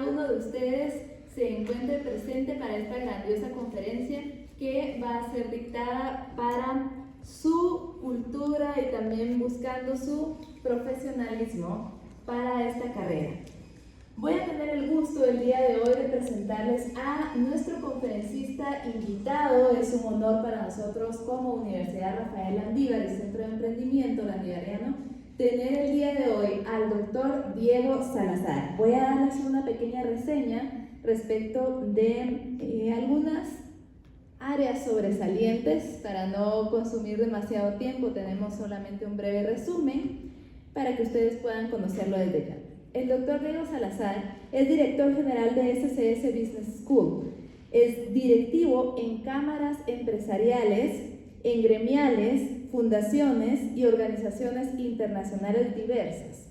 cada uno de ustedes se encuentre presente para esta grandiosa conferencia que va a ser dictada para su cultura y también buscando su profesionalismo para esta carrera. Voy a tener el gusto el día de hoy de presentarles a nuestro conferencista invitado. Es un honor para nosotros como Universidad Rafael Landívar y Centro de Emprendimiento Landivariano tener el día de hoy al doctor Diego Salazar. Voy a darles una pequeña reseña respecto de algunas áreas sobresalientes. Para no consumir demasiado tiempo, tenemos solamente un breve resumen para que ustedes puedan conocerlo desde ya. El doctor Diego Salazar es director general de SCS Business School. Es directivo en cámaras empresariales, en gremiales, fundaciones y organizaciones internacionales diversas.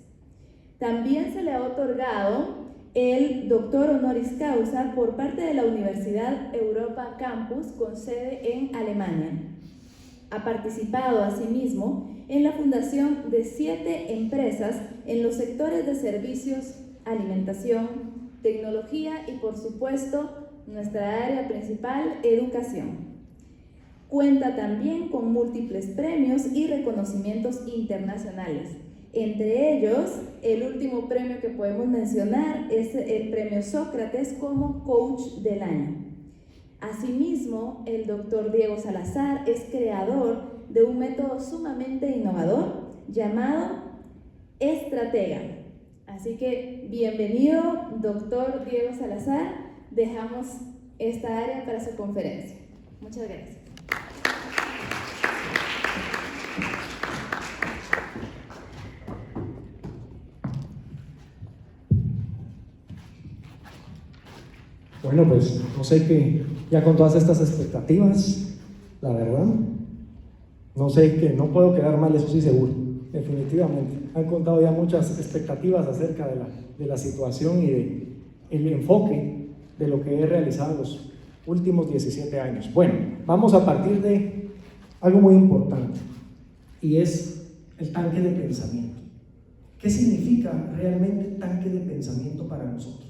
También se le ha otorgado el doctor honoris causa por parte de la Universidad Europa Campus con sede en Alemania. Ha participado asimismo en la fundación de 7 empresas en los sectores de servicios, alimentación, tecnología y, por supuesto, nuestra área principal, educación. Cuenta también con múltiples premios y reconocimientos internacionales. Entre ellos, el último premio que podemos mencionar es el premio Sócrates como Coach del Año. Asimismo, el doctor Diego Salazar es creador de un método sumamente innovador llamado Estratega. Así que, bienvenido, doctor Diego Salazar. Dejamos esta área para su conferencia. Muchas gracias. Bueno, pues no sé qué, ya con todas estas expectativas, la verdad, no sé que no puedo quedar mal, eso sí seguro, definitivamente. Han contado ya muchas expectativas acerca de la situación y del enfoque de lo que he realizado los últimos 17 años. Bueno, vamos a partir de algo muy importante y es el tanque de pensamiento. ¿Qué significa realmente tanque de pensamiento para nosotros?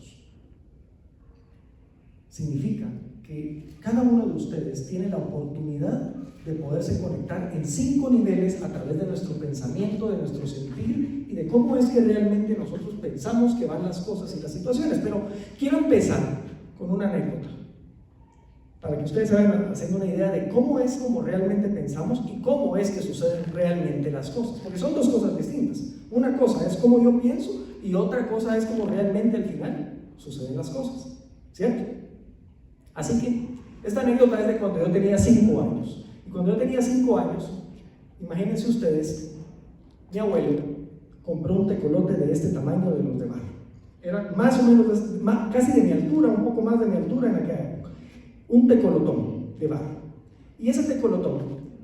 Significa que cada uno de ustedes tiene la oportunidad de poderse conectar en 5 niveles a través de nuestro pensamiento, de nuestro sentir y de cómo es que realmente nosotros pensamos que van las cosas y las situaciones. Pero quiero empezar con una anécdota para que ustedes vayan haciendo una idea de cómo es como realmente pensamos y cómo es que suceden realmente las cosas, porque son 2 cosas distintas. Una cosa es cómo yo pienso y otra cosa es cómo realmente al final suceden las cosas, ¿cierto? Así que esta anécdota es de cuando yo tenía 5 años. Y cuando yo tenía 5 años, imagínense ustedes, mi abuelo compró un tecolote de este tamaño de los de barro. Era más o menos, casi de mi altura, un poco más de mi altura en aquella época. Un tecolotón de barro. Y ese tecolotón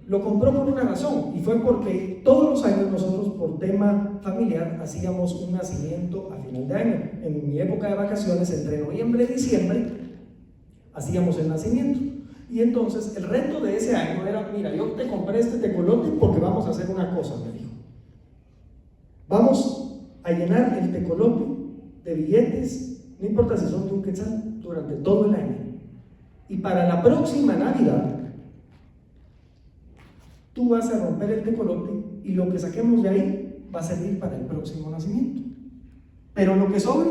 lo compró por una razón, y fue porque todos los años nosotros, por tema familiar, hacíamos un nacimiento a final de año. En mi época de vacaciones, entre noviembre y diciembre, hacíamos el nacimiento. Y entonces el reto de ese año era: mira, yo te compré este tecolote porque vamos a hacer una cosa, me dijo. Vamos a llenar el tecolote de billetes, no importa si son de 1 quetzal, durante todo el año. Y para la próxima Navidad, tú vas a romper el tecolote y lo que saquemos de ahí va a servir para el próximo nacimiento. Pero lo que sobre,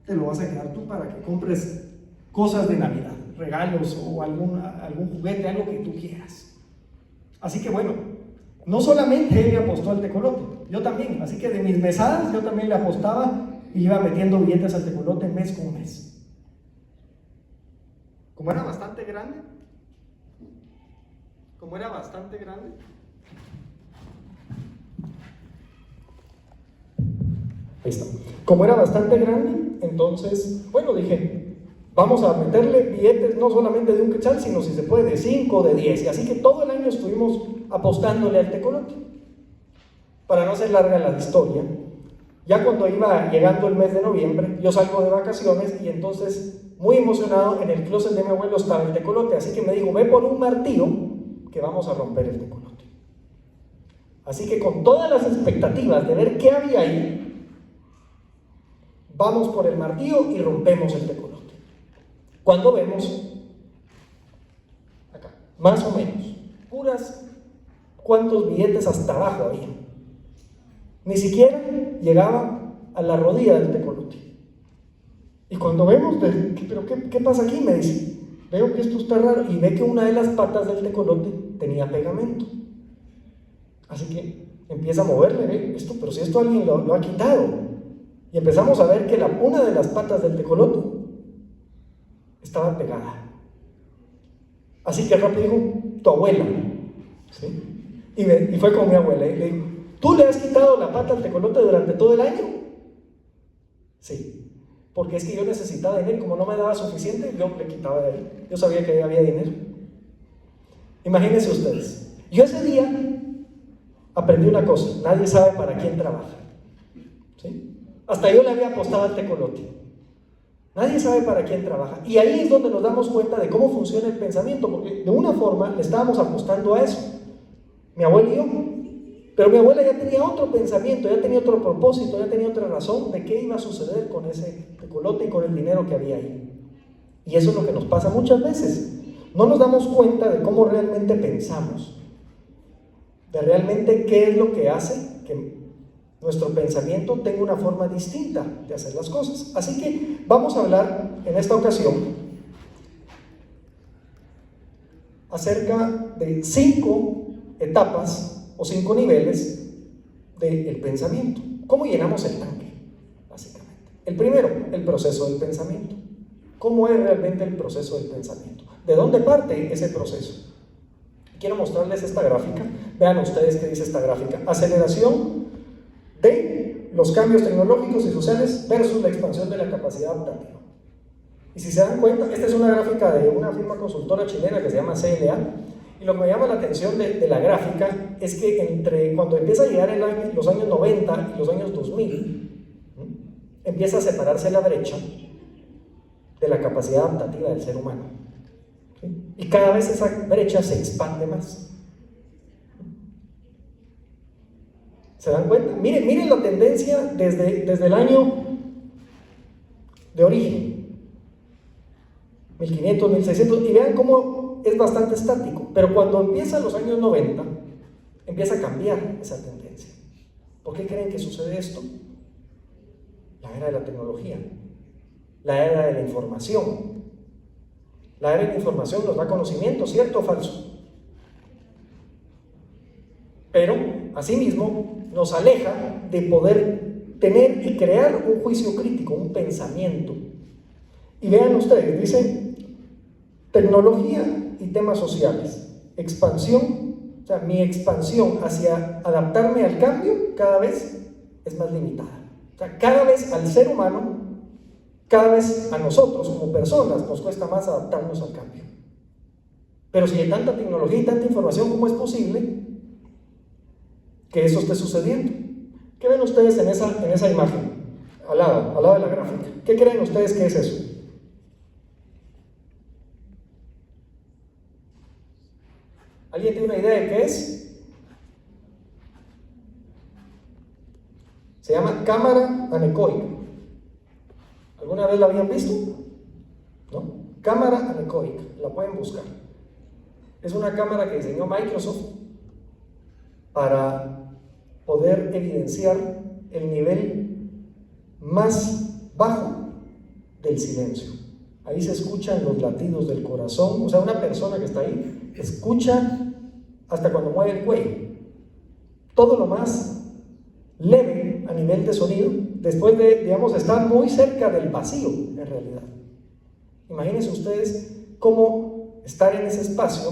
te lo vas a quedar tú para que compres cosas de Navidad, regalos o algún juguete, algo que tú quieras. Así que bueno, no solamente él le apostó al tecolote, yo también. Así que de mis mesadas yo también le apostaba y iba metiendo billetes al tecolote mes con mes. Como era bastante grande, ahí está. Como era bastante grande, entonces, bueno, dije, vamos a meterle billetes no solamente de 1 quetzal, sino si se puede de 5, de 10. Y así que todo el año estuvimos apostándole al tecolote. Para no hacer larga la historia, ya cuando iba llegando el mes de noviembre, yo salgo de vacaciones y entonces, muy emocionado, en el closet de mi abuelo estaba el tecolote. Así que me dijo: ve por un martillo que vamos a romper el tecolote. Así que con todas las expectativas de ver qué había ahí, vamos por el martillo y rompemos el tecolote. Cuando vemos, acá, más o menos, cuántos billetes hasta abajo había. Ni siquiera llegaba a la rodilla del tecolote. Y cuando vemos, ¿pero qué pasa aquí? Me dice, veo que esto está raro, y ve que una de las patas del tecolote tenía pegamento. Así que empieza a moverle, ve esto, pero si esto alguien lo ha quitado. Y empezamos a ver que una de las patas del tecolote estaba pegada. Así que rápido dijo, tu abuela, ¿sí? Y fue con mi abuela y le dijo, ¿tú le has quitado la pata al tecolote durante todo el año? Sí, porque es que yo necesitaba dinero y como no me daba suficiente, yo le quitaba de ahí. Yo sabía que ahí había dinero. Imagínense ustedes, yo ese día aprendí una cosa, nadie sabe para quién trabaja, ¿sí? Hasta yo le había apostado al tecolote. Nadie sabe para quién trabaja. Y ahí es donde nos damos cuenta de cómo funciona el pensamiento, porque de una forma le estábamos apostando a eso, mi abuela y yo. Pero mi abuela ya tenía otro pensamiento, ya tenía otro propósito, ya tenía otra razón de qué iba a suceder con ese tecolote y con el dinero que había ahí. Y eso es lo que nos pasa muchas veces. No nos damos cuenta de cómo realmente pensamos, de realmente qué es lo que hace que nuestro pensamiento tenga una forma distinta de hacer las cosas. Así que vamos a hablar en esta ocasión acerca de 5 etapas o 5 niveles del pensamiento. ¿Cómo llenamos el tanque? Básicamente. El primero, el proceso del pensamiento. ¿Cómo es realmente el proceso del pensamiento? ¿De dónde parte ese proceso? Quiero mostrarles esta gráfica. Vean ustedes qué dice esta gráfica. Aceleración de los cambios tecnológicos y sociales versus la expansión de la capacidad adaptativa. Y si se dan cuenta, esta es una gráfica de una firma consultora chilena que se llama CLA, y lo que me llama la atención de la gráfica es que cuando empieza a llegar los años 90 y los años 2000, empieza a separarse la brecha de la capacidad adaptativa del ser humano, ¿sí? Y cada vez esa brecha se expande más. ¿Se dan cuenta? Miren la tendencia desde el año de origen, 1500, 1600, y vean cómo es bastante estático, pero cuando empiezan los años 90, empieza a cambiar esa tendencia. ¿Por qué creen que sucede esto? La era de la tecnología, la era de la información. La era de la información nos da conocimiento, ¿cierto o falso? Pero, asimismo, nos aleja de poder tener y crear un juicio crítico, un pensamiento. Y vean ustedes, dice tecnología y temas sociales, expansión, o sea, mi expansión hacia adaptarme al cambio cada vez es más limitada. O sea, cada vez al ser humano, cada vez a nosotros como personas nos cuesta más adaptarnos al cambio. Pero si hay tanta tecnología y tanta información, ¿cómo es posible que eso esté sucediendo? ¿Qué ven ustedes en esa imagen? Al lado de la gráfica. ¿Qué creen ustedes que es eso? ¿Alguien tiene una idea de qué es? Se llama cámara anecoica. ¿Alguna vez la habían visto? ¿No? Cámara anecoica, la pueden buscar. Es una cámara que diseñó Microsoft para poder evidenciar el nivel más bajo del silencio. Ahí se escuchan los latidos del corazón, o sea, una persona que está ahí escucha hasta cuando mueve el cuello. Todo lo más leve a nivel de sonido, después de, digamos, estar muy cerca del vacío, en realidad. Imagínense ustedes cómo estar en ese espacio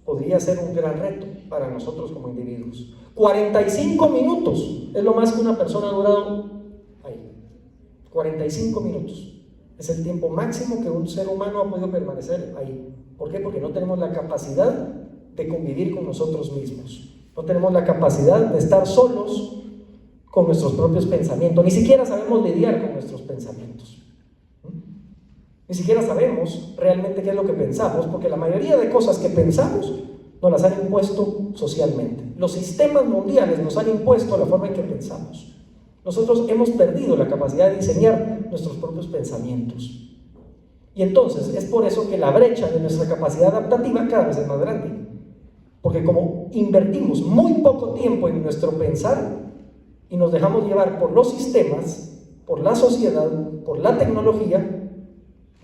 podría ser un gran reto para nosotros como individuos. 45 minutos es lo más que una persona ha durado ahí. 45 minutos es el tiempo máximo que un ser humano ha podido permanecer ahí. ¿Por qué? Porque no tenemos la capacidad de convivir con nosotros mismos. No tenemos la capacidad de estar solos con nuestros propios pensamientos. Ni siquiera sabemos lidiar con nuestros pensamientos. Ni siquiera sabemos realmente qué es lo que pensamos, porque la mayoría de cosas que pensamos nos las han impuesto socialmente. Los sistemas mundiales nos han impuesto la forma en que pensamos. nosotros hemos perdido la capacidad de diseñar nuestros propios pensamientos. Y entonces es por eso que la brecha de nuestra capacidad adaptativa cada vez es más grande. Porque como invertimos muy poco tiempo en nuestro pensar y nos dejamos llevar por los sistemas, por la sociedad, por la tecnología,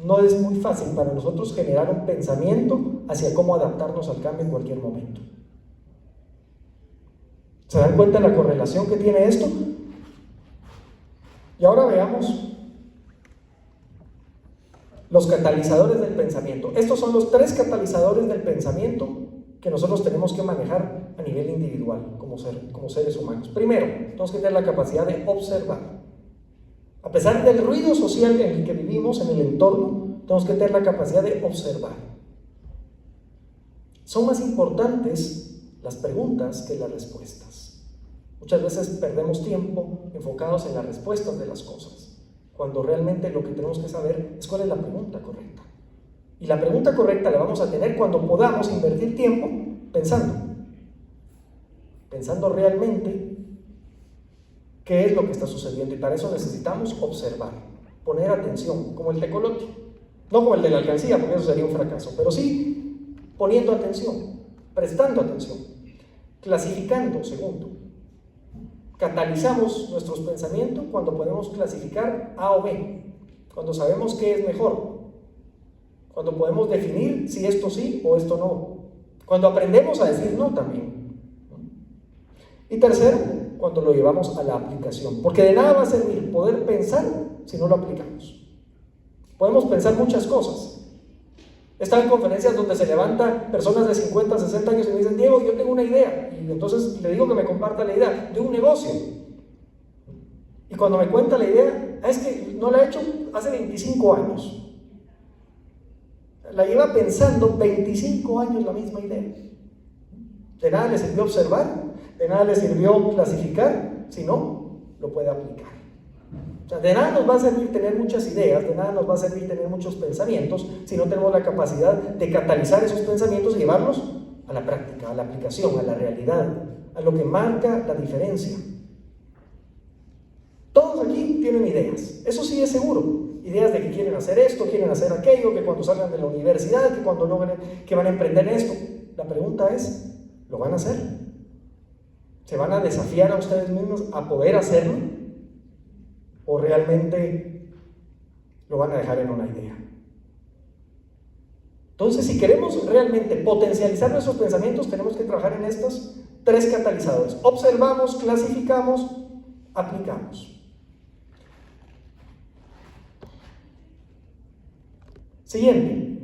no es muy fácil para nosotros generar un pensamiento hacia cómo adaptarnos al cambio en cualquier momento. ¿Se dan cuenta de la correlación que tiene esto? Y ahora veamos los catalizadores del pensamiento. Estos son los 3 catalizadores del pensamiento que nosotros tenemos que manejar a nivel individual, como seres humanos. Primero, tenemos que tener la capacidad de observar. A pesar del ruido social en el que vivimos, en el entorno, tenemos que tener la capacidad de observar. Son más importantes las preguntas que las respuestas. Muchas veces perdemos tiempo enfocados en las respuestas de las cosas, cuando realmente lo que tenemos que saber es cuál es la pregunta correcta. Y la pregunta correcta la vamos a tener cuando podamos invertir tiempo pensando realmente qué es lo que está sucediendo. Y para eso necesitamos observar, poner atención, como el tecolote. No como el de la alcancía, porque eso sería un fracaso, pero sí poniendo atención, prestando atención, clasificando. Segundo, catalizamos nuestros pensamientos cuando podemos clasificar A o B, cuando sabemos qué es mejor, cuando podemos definir si esto sí o esto no, cuando aprendemos a decir no también. Y tercero, cuando lo llevamos a la aplicación, porque de nada va a servir poder pensar si no lo aplicamos. Podemos pensar muchas cosas. He estado en conferencias donde se levantan personas de 50, 60 años y me dicen: Diego, yo tengo una idea, y entonces le digo que me comparta la idea de un negocio. Y cuando me cuenta la idea, es que no la he hecho hace 25 años. La lleva pensando 25 años la misma idea. De nada le sirvió observar, de nada le sirvió clasificar, si no lo puede aplicar. O sea, de nada nos va a servir tener muchas ideas, de nada nos va a servir tener muchos pensamientos si no tenemos la capacidad de catalizar esos pensamientos y llevarlos a la práctica, a la aplicación, a la realidad, a lo que marca la diferencia. Todos aquí tienen ideas, eso sí es seguro. Ideas de que quieren hacer esto, quieren hacer aquello, que cuando salgan de la universidad, que cuando logren, que van a emprender esto. La pregunta es, ¿lo van a hacer? ¿Se van a desafiar a ustedes mismos a poder hacerlo? ¿O realmente lo van a dejar en una idea? Entonces, si queremos realmente potencializar nuestros pensamientos, tenemos que trabajar en estos 3 catalizadores. Observamos, clasificamos, aplicamos. Siguiente,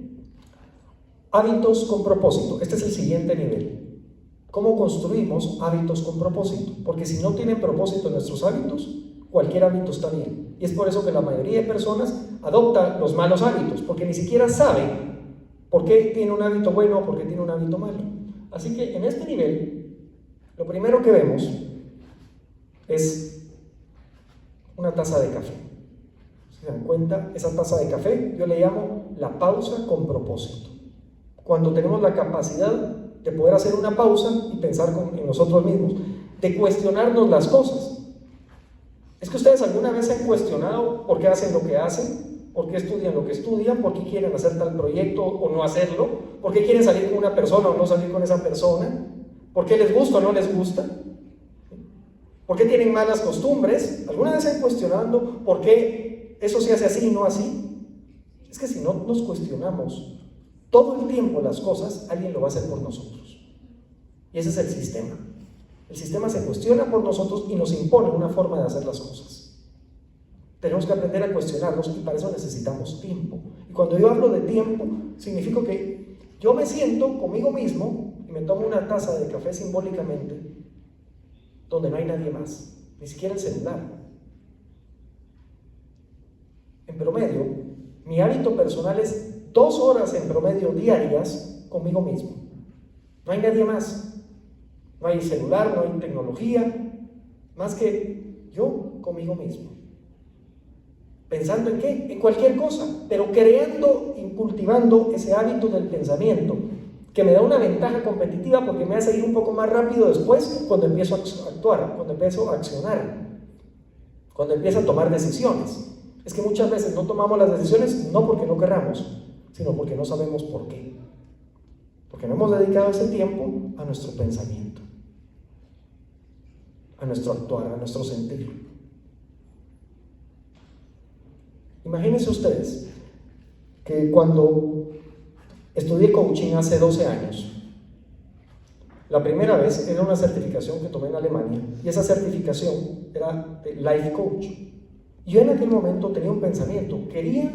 hábitos con propósito. Este es el siguiente nivel. ¿Cómo construimos hábitos con propósito? Porque si no tienen propósito nuestros hábitos, cualquier hábito está bien. Y es por eso que la mayoría de personas adoptan los malos hábitos, porque ni siquiera saben por qué tiene un hábito bueno o por qué tiene un hábito malo. Así que en este nivel, lo primero que vemos es una taza de café. ¿Se dan cuenta? Esa taza de café yo le llamo la pausa con propósito. Cuando tenemos la capacidad de poder hacer una pausa y pensar en nosotros mismos, de cuestionarnos las cosas. ¿Es que ustedes alguna vez se han cuestionado por qué hacen lo que hacen? ¿Por qué estudian lo que estudian? ¿Por qué quieren hacer tal proyecto o no hacerlo? ¿Por qué quieren salir con una persona o no salir con esa persona? ¿Por qué les gusta o no les gusta? ¿Por qué tienen malas costumbres? ¿Alguna vez se han cuestionado por qué eso se hace así y no así? Es que si no nos cuestionamos todo el tiempo las cosas, alguien lo va a hacer por nosotros. Y ese es el sistema. El sistema se cuestiona por nosotros y nos impone una forma de hacer las cosas. Tenemos que aprender a cuestionarnos y para eso necesitamos tiempo. Y cuando yo hablo de tiempo, significa que yo me siento conmigo mismo y me tomo una taza de café simbólicamente, donde no hay nadie más, ni siquiera el celular. En promedio, mi hábito personal es 2 horas en promedio diarias conmigo mismo. No hay nadie más. No hay celular, no hay tecnología, más que yo conmigo mismo. ¿Pensando en qué? En cualquier cosa, pero creando y cultivando ese hábito del pensamiento, que me da una ventaja competitiva porque me hace ir un poco más rápido después cuando empiezo a actuar, cuando empiezo a accionar. cuando empieza a tomar decisiones. Es que muchas veces no tomamos las decisiones no porque no querramos, sino porque no sabemos por qué. Porque no hemos dedicado ese tiempo a nuestro pensamiento, a nuestro actuar, a nuestro sentir. Imagínense ustedes que cuando estudié coaching hace 12 años, la primera vez era una certificación que tomé en Alemania, y esa certificación era de Life Coach. Yo en aquel momento tenía un pensamiento, quería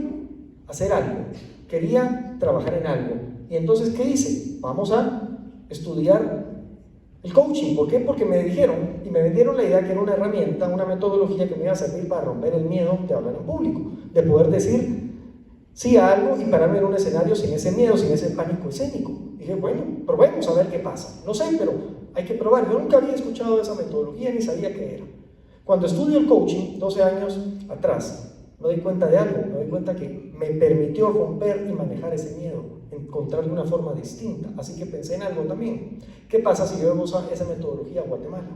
hacer algo, quería trabajar en algo. Y entonces, ¿qué hice? Vamos a estudiar el coaching. ¿Por qué? Porque me dijeron y me vendieron la idea que era una herramienta, una metodología que me iba a servir para romper el miedo de hablar en público, de poder decir sí a algo y pararme en un escenario sin ese miedo, sin ese pánico escénico. Dije, bueno, probemos a ver qué pasa. No sé, pero hay que probar. Yo nunca había escuchado de esa metodología ni sabía qué era. Cuando estudio el coaching, 12 años atrás, me doy cuenta de algo, me doy cuenta que me permitió romper y manejar ese miedo, encontrarle una forma distinta. Así que pensé en algo también. ¿Qué pasa si llevamos esa metodología a Guatemala?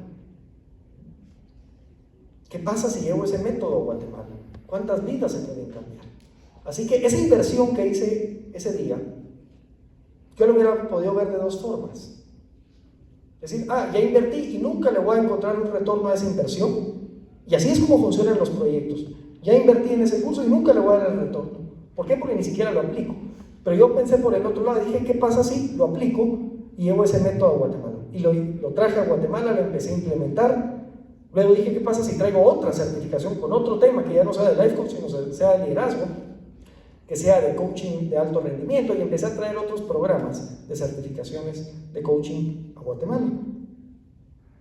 ¿Qué pasa si llevo ese método a Guatemala? ¿Cuántas vidas se pueden cambiar? Así que esa inversión que hice ese día, yo lo hubiera podido ver de dos formas. Es decir, ya invertí y nunca le voy a encontrar un retorno a esa inversión. Y así es como funcionan los proyectos. Ya invertí en ese curso y nunca le voy a dar el retorno. ¿Por qué? Porque ni siquiera lo aplico. Pero yo pensé por el otro lado, dije, ¿qué pasa si lo aplico y llevo ese método a Guatemala? Y lo traje a Guatemala, lo empecé a implementar. Luego dije, ¿qué pasa si traigo otra certificación con otro tema que ya no sea de life coaching, sino sea de liderazgo, que sea de coaching de alto rendimiento? Y empecé a traer otros programas de certificaciones de coaching a Guatemala.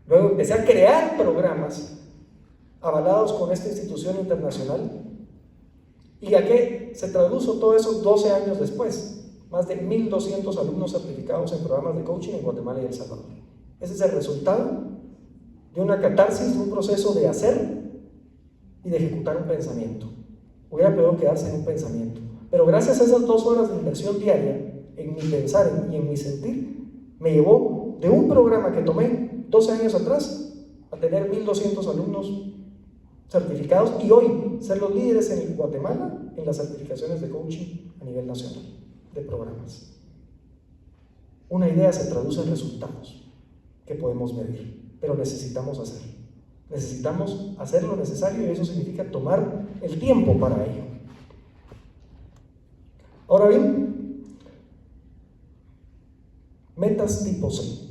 Luego empecé a crear programas avalados con esta institución internacional. ¿Y a qué se tradujo todo eso 12 años después? Más de 1,200 alumnos certificados en programas de coaching en Guatemala y El Salvador. Ese es el resultado de una catarsis, de un proceso de hacer y de ejecutar un pensamiento. Hubiera podido quedarse en un pensamiento, pero gracias a esas 2 horas de inversión diaria en mi pensar y en mi sentir, me llevó de un programa que tomé 12 años atrás a tener 1,200 alumnos certificados y hoy ser los líderes en Guatemala en las certificaciones de coaching a nivel nacional de programas. Una idea se traduce en resultados que podemos medir, pero necesitamos hacerlo. Necesitamos hacer lo necesario y eso significa tomar el tiempo para ello. Ahora bien, metas tipo C.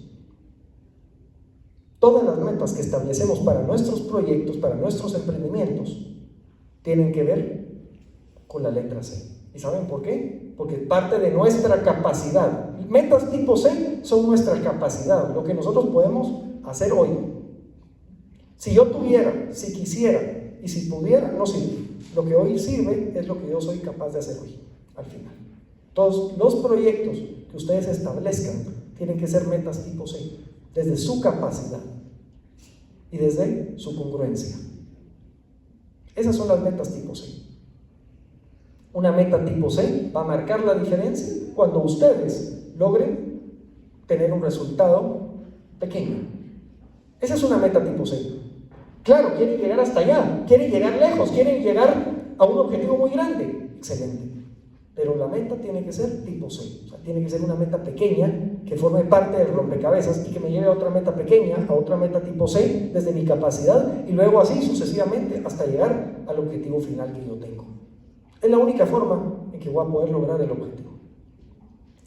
Todas las metas que establecemos para nuestros proyectos, para nuestros emprendimientos, tienen que ver con la letra C. ¿Y saben por qué? Porque parte de nuestra capacidad. Metas tipo C son nuestra capacidad, lo que nosotros podemos hacer hoy. Si yo tuviera, si quisiera y si pudiera, no sirve. Lo que hoy sirve es lo que yo soy capaz de hacer hoy, al final. Todos los proyectos que ustedes establezcan tienen que ser metas tipo C, desde su capacidad y desde su congruencia. Esas son las metas tipo C. Una meta tipo C va a marcar la diferencia cuando ustedes logren tener un resultado pequeño. Esa es una meta tipo C. Claro, quieren llegar hasta allá, quieren llegar lejos, quieren llegar a un objetivo muy grande. Excelente. Pero la meta tiene que ser tipo C. O sea, tiene que ser una meta pequeña que forme parte del rompecabezas y que me lleve a otra meta pequeña, a otra meta tipo C, desde mi capacidad, y luego así sucesivamente hasta llegar al objetivo final que yo tengo. Es la única forma en que voy a poder lograr el objetivo.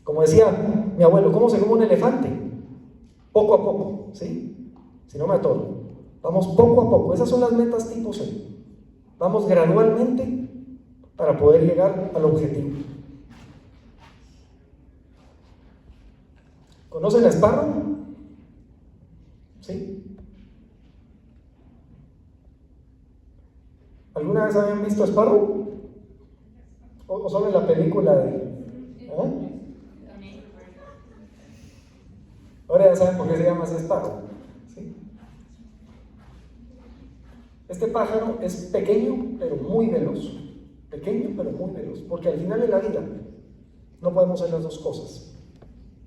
Como decía mi abuelo, ¿cómo se come un elefante? Poco a poco, ¿sí? Si no me atoro. Vamos poco a poco. Esas son las metas tipo C. Vamos gradualmente para poder llegar al objetivo. ¿Conocen a Sparrow? ¿Sí? ¿Alguna vez habían visto a Sparrow? ¿O solo en la película de...? Ahora ya saben por qué se llama así Sparrow. ¿Sí? Este pájaro es pequeño pero muy veloz. Pequeño pero muy veloz, porque al final de la vida no podemos ser las dos cosas.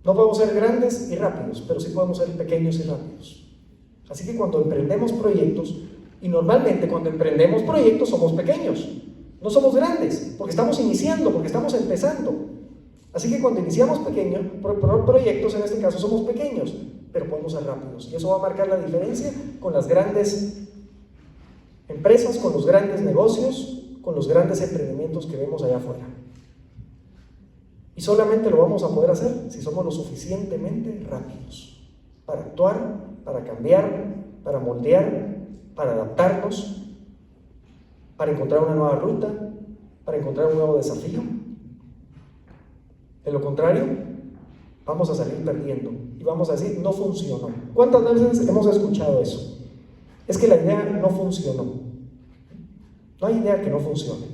No podemos ser grandes y rápidos, pero sí podemos ser pequeños y rápidos. Así que cuando emprendemos proyectos, Y normalmente cuando emprendemos proyectos somos pequeños, no somos grandes, porque estamos iniciando, porque estamos empezando. Así que cuando iniciamos pequeños proyectos, en este caso somos pequeños, pero podemos ser rápidos. Y eso va a marcar la diferencia con las grandes empresas, con los grandes negocios, con los grandes emprendimientos que vemos allá afuera. Y solamente lo vamos a poder hacer si somos lo suficientemente rápidos para actuar, para cambiar, para moldear, para adaptarnos, para encontrar una nueva ruta, para encontrar un nuevo desafío. De lo contrario, vamos a salir perdiendo y vamos a decir, no funcionó. ¿Cuántas veces hemos escuchado eso? Es que la idea no funcionó. No hay idea que no funcione.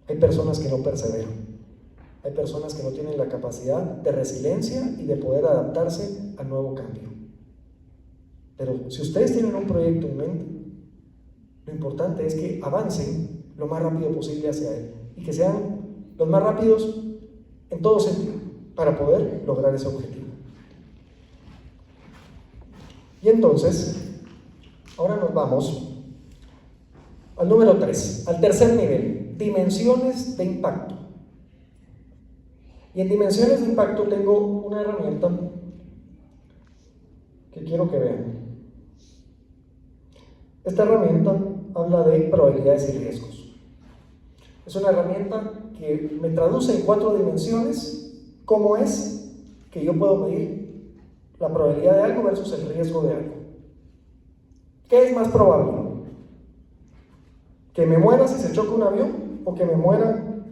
Hay personas que no perseveran. Hay personas que no tienen la capacidad de resiliencia y de poder adaptarse al nuevo cambio. Pero si ustedes tienen un proyecto en mente, lo importante es que avancen lo más rápido posible hacia él y que sean los más rápidos en todo sentido para poder lograr ese objetivo. Y entonces, ahora nos vamos al número 3, al tercer nivel, dimensiones de impacto. Y en dimensiones de impacto tengo una herramienta que quiero que vean. Esta herramienta habla de probabilidades y riesgos. Es una herramienta que me traduce en 4 dimensiones cómo es que yo puedo medir la probabilidad de algo versus el riesgo de algo. ¿Qué es más probable? ¿Que me muera si se choca un avión o que me muera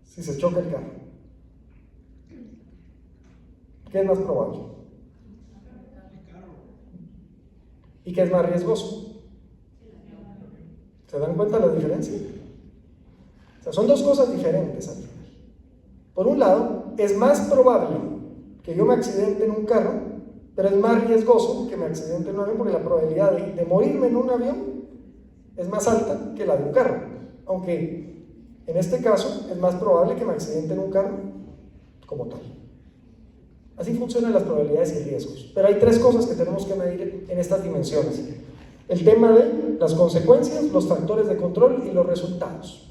si se choca el carro? ¿Qué es más probable? ¿Y qué es más riesgoso? ¿Se dan cuenta de la diferencia? O sea, son dos cosas diferentes al final. Por un lado, es más probable que yo me accidente en un carro, pero es más riesgoso que me accidente en un avión porque la probabilidad de morirme en un avión es más alta que la de un carro. Aunque en este caso es más probable que me accidente en un carro como tal. Así funcionan las probabilidades y riesgos. Pero hay 3 cosas que tenemos que medir en estas dimensiones. El tema de las consecuencias, los factores de control y los resultados.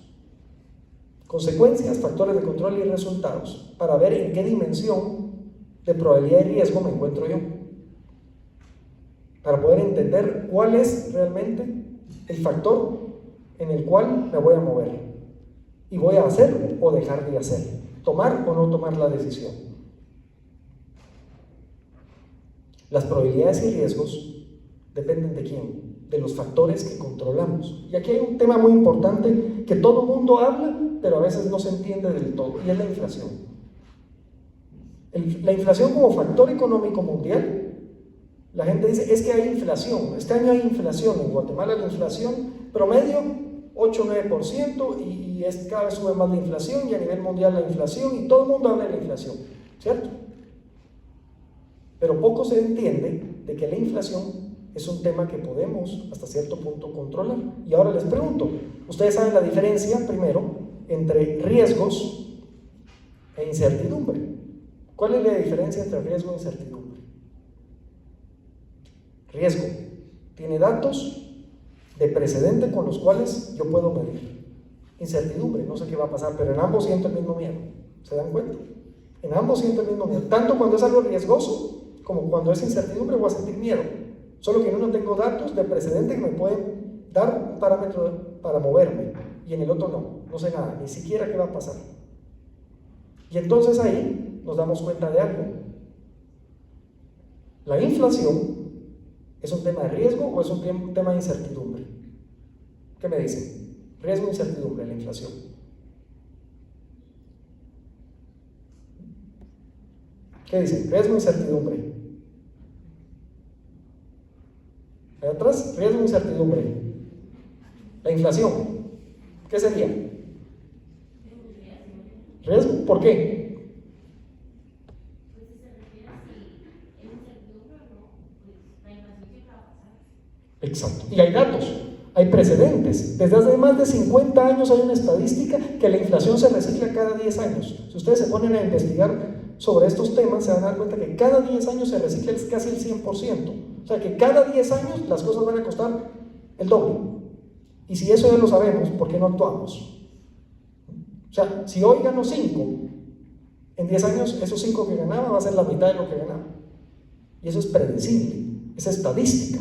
Consecuencias, factores de control y resultados, para ver en qué dimensión de probabilidad y riesgo me encuentro yo. Para poder entender cuál es realmente el factor en el cual me voy a mover. Y voy a hacer o dejar de hacer. Tomar o no tomar la decisión. Las probabilidades y riesgos dependen de quién, de los factores que controlamos. Y aquí hay un tema muy importante que todo mundo habla, pero a veces no se entiende del todo, y es la inflación. La inflación como factor económico mundial, la gente dice, es que hay inflación, este año hay inflación, en Guatemala la inflación promedio 8-9% y cada vez sube más la inflación, y a nivel mundial la inflación, y todo el mundo habla de la inflación, ¿cierto? Pero poco se entiende de que la inflación es un tema que podemos hasta cierto punto controlar. Y ahora les pregunto, ¿ustedes saben la diferencia, primero, entre riesgos e incertidumbre? ¿Cuál es la diferencia entre riesgo e incertidumbre? Riesgo tiene datos de precedente con los cuales yo puedo medir. Incertidumbre, no sé qué va a pasar, pero en ambos siento el mismo miedo. ¿Se dan cuenta? En ambos siento el mismo miedo. Tanto cuando es algo riesgoso como cuando es incertidumbre voy a sentir miedo. Solo que en uno tengo datos de precedente que me pueden dar un parámetro para moverme, y en el otro no sé nada, ni siquiera qué va a pasar. Y entonces ahí nos damos cuenta de algo. ¿La inflación es un tema de riesgo o es un tema de incertidumbre? ¿Qué me dicen? Riesgo e incertidumbre, la inflación. ¿Qué dicen? Riesgo e incertidumbre. Ahí atrás, riesgo e incertidumbre. La inflación, ¿qué sería? ¿Riesgo? ¿Por qué? Exacto. Y hay datos, hay precedentes. Desde hace más de 50 años hay una estadística que la inflación se recicla cada 10 años. Si ustedes se ponen a investigar sobre estos temas, se van a dar cuenta que cada 10 años se recicla casi el 100%. O sea que cada 10 años las cosas van a costar el doble. Y si eso ya lo sabemos, ¿por qué no actuamos? O sea, si hoy gano 5, en 10 años esos 5 que ganaba va a ser la mitad de lo que ganaba. Y eso es predecible, es estadística.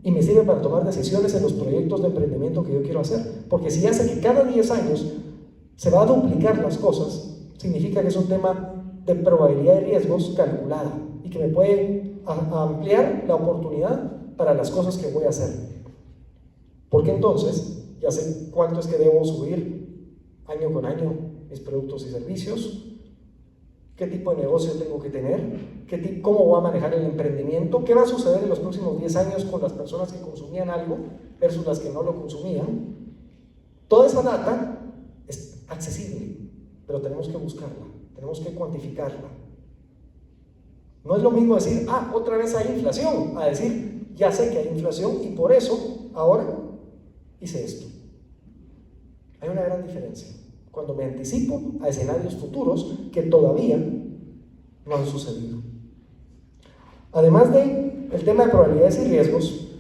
Y me sirve para tomar decisiones en los proyectos de emprendimiento que yo quiero hacer. Porque si hace que cada 10 años se va a duplicar las cosas, significa que es un tema de probabilidad de riesgos calculada y que me puede ampliar la oportunidad para las cosas que voy a hacer. Porque entonces ya sé cuánto es que debo subir año con año mis productos y servicios, qué tipo de negocio tengo que tener, cómo voy a manejar el emprendimiento, qué va a suceder en los próximos 10 años con las personas que consumían algo versus las que no lo consumían. Toda esa data es accesible, pero tenemos que buscarla, tenemos que cuantificarla. No es lo mismo decir, otra vez hay inflación, a decir, ya sé que hay inflación y por eso ahora hice esto. Hay una gran diferencia cuando me anticipo a escenarios futuros que todavía no han sucedido. Además del tema de probabilidades y riesgos,